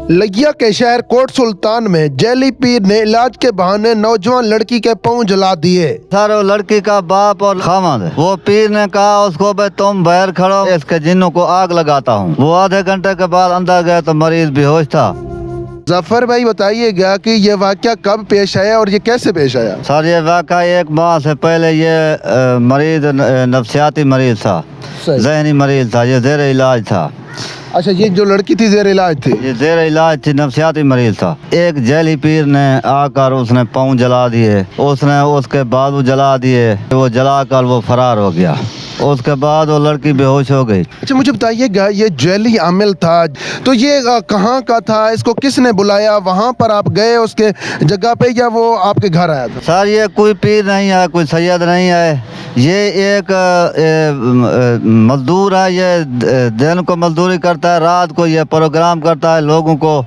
لگیا کے شہر کوٹ سلطان میں جیلی پیر نے علاج کے بہانے نوجوان لڑکی کے پاؤں جلا دیے۔ سر وہ لڑکی کا باپ اور خامد ہے، وہ پیر نے کہا اس کو بھائی تم باہر کھڑو، اس کے جنوں کو آگ لگاتا ہوں۔ وہ آدھے گھنٹے کے بعد اندر گئے تو مریض بے ہوش تھا۔ ظفر بھائی بتائیے گا کہ یہ واقعہ کب پیش آیا اور یہ کیسے پیش آیا؟ سر یہ واقعہ 1 ماہ سے پہلے یہ مریض نفسیاتی مریض تھا، ذہنی مریض تھا، یہ زیر علاج تھا۔ اچھا، یہ جو لڑکی تھی زیر علاج تھی؟ یہ زیر علاج تھی، نفسیاتی مریض تھا۔ ایک جیلی پیر نے آ کر اس نے پاؤں جلا دیے، اس نے اس کے بازو جلا دیے، وہ جلا کر وہ فرار ہو گیا۔ اس کے بعد وہ لڑکی بے ہوش ہو گئی۔ اچھا مجھے بتائیے گا، یہ جیلی عامل تھا تو یہ کہاں کا تھا؟ اس کو کس نے بلایا؟ وہاں پر آپ گئے اس کے جگہ پہ یا وہ آپ کے گھر آیا تھا؟ سر یہ کوئی پیر نہیں ہے، کوئی سید نہیں ہے، یہ ایک مزدور ہے۔ یہ دن کو مزدوری کرتا ہے، رات کو یہ پروگرام کرتا ہے، لوگوں کو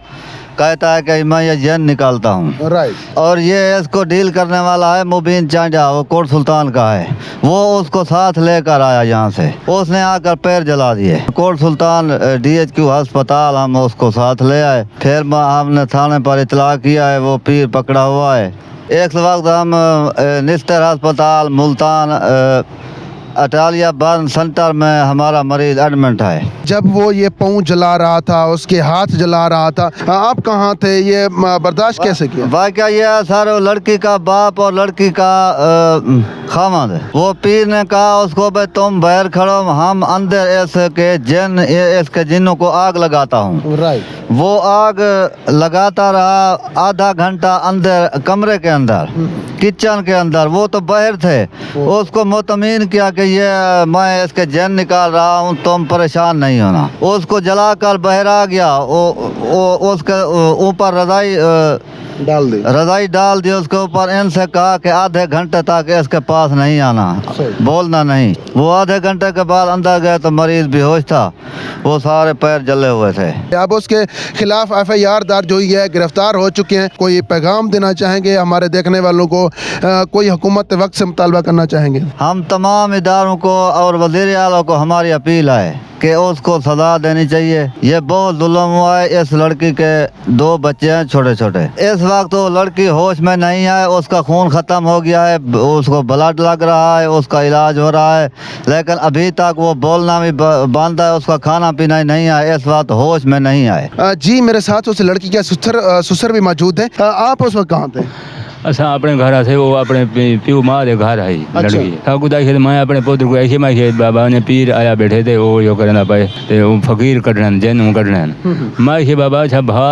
کہتا ہے کہ میں یہ جن نکالتا ہوں۔ رائٹ۔ اور یہ اس کو ڈیل کرنے والا ہے مبین چانجا، وہ کوٹ سلطان کا ہے۔ وہ اس کو ساتھ لے کر آیا یہاں سے، اس نے آ کر پیر جلا دیے۔ کوٹ سلطان DHQ ہسپتال ہم اس کو ساتھ لے آئے، پھر ہم نے تھانے پر اطلاع کیا ہے، وہ پیر پکڑا ہوا ہے۔ ایک وقت ہم نستر ہسپتال ملتان اٹالیہ برن سینٹر میں ہمارا مریض ایڈمنٹ ہے۔ جب وہ یہ پاؤں جلا رہا تھا، اس کے ہاتھ جلا رہا تھا، آپ کہاں تھے؟ یہ برداشت کیسے کیا؟ واقعہ یہ ہے سر، لڑکی کا باپ اور لڑکی کا خامد ہے۔ وہ پیر نے کہا اس کو بھائی تم باہر کھڑو، ہم اندر اس کے جنوں کو آگ لگاتا ہوں۔ رائٹ۔ وہ آگ لگاتا رہا آدھا گھنٹہ اندر کمرے کے اندر، کچن کے اندر۔ وہ تو باہر تھے، اس کو مطمئن کیا کہ یہ میں اس کے جن نکال رہا ہوں، تم پریشان نہیں ہونا۔ اس کو جلا کر باہر آ گیا، اس کے اوپر رضائی ڈال دی اس کے اوپر۔ ان سے کہا کہ آدھے گھنٹے تک اس کے پاس نہیں آنا، بولنا نہیں۔ وہ آدھے گھنٹے کے بعد اندر گئے تو مریض بے ہوش تھا، وہ سارے پیر جلے ہوئے تھے۔ اب اس کے خلاف FIR درج ہوئی ہے، گرفتار ہو چکے ہیں۔ کوئی پیغام دینا چاہیں گے ہمارے دیکھنے والوں کو؟ کوئی حکومت وقت سے مطالبہ کرنا چاہیں گے؟ ہم تمام اداروں کو اور وزیر اعلیٰ کو ہماری اپیل ہے کہ اس کو سزا دینی چاہیے۔ یہ بہت ظلم ہوا ہے۔ اس لڑکی کے 2 بچے ہیں چھوٹے چھوٹے، اس وقت وہ لڑکی ہوش میں نہیں ہے، اس کا خون ختم ہو گیا ہے، اس کو بلڈ لگ رہا ہے، اس کا علاج ہو رہا ہے، لیکن ابھی تک وہ بولنا بھی بند ہے، اس کا کھانا پینا ہی نہیں ہے، اس وقت ہوش میں نہیں آئے۔ جی میرے ساتھ اس لڑکی کے سسر بھی موجود ہیں۔ آپ اس وقت کہاں تھے؟ اساں اپنے گھر سے، وہ اپنے پیو ماں دے گھر آئی لڑکی۔ سب کچھ آئی، میں اپنے پوتر کو ایسے میں بابا نے پیر آیا بیٹھے تھے، وہ جو کرنا پائے تے وہ فقیر کڈن جن کڈن میں بابا اچھا بھا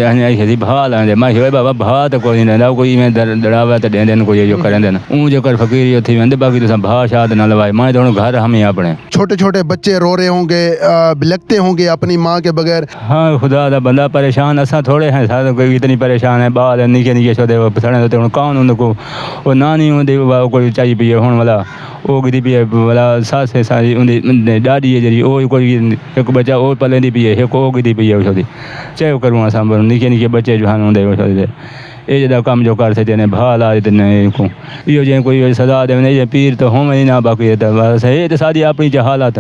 ایسے بھا لاندے میں بابا بھا تو کوئی نہیں رہا، کوئی میں دڑاوا تو دین دین کوئی جو کریں دین اون جو کر فقیر تھی وندے، باقی تو بھا شاد نہ لوائے۔ میں تو گھر ہمیں اپنے چھوٹے چھوٹے بچے رو رہے ہوں گے، بلکتے ہوں گے اپنی ماں کے بغیر۔ ہاں خدا دا بندہ پریشان، اساں تھوڑے ہیں ساتھ، کوئی اتنی پریشان ہے، بال نکے نکے چھوٹے سڑے ہوتے ہوں، کون ان کو وہ نانی ہوندی کوئی چاہیے پیے ہون والا، وہ گدی پیے والا ساس ہے ساری ان ڈاڈی ہے جی، وہ کوئی ایک بچہ وہ پلندی پیے، ایک وہ گدی پیے چھوٹی چاہے کروں اساں نکے نکے بچے جو ہن ہوندے چھوٹے یہ جدا کام جو کر سکتے ہیں بھا لا دیتے ہیں کو یہ جو کوئی سزا دے نہیں پیر تو ہوں ہی نہ، باقی بس یہ تو ساری اپنی حالت۔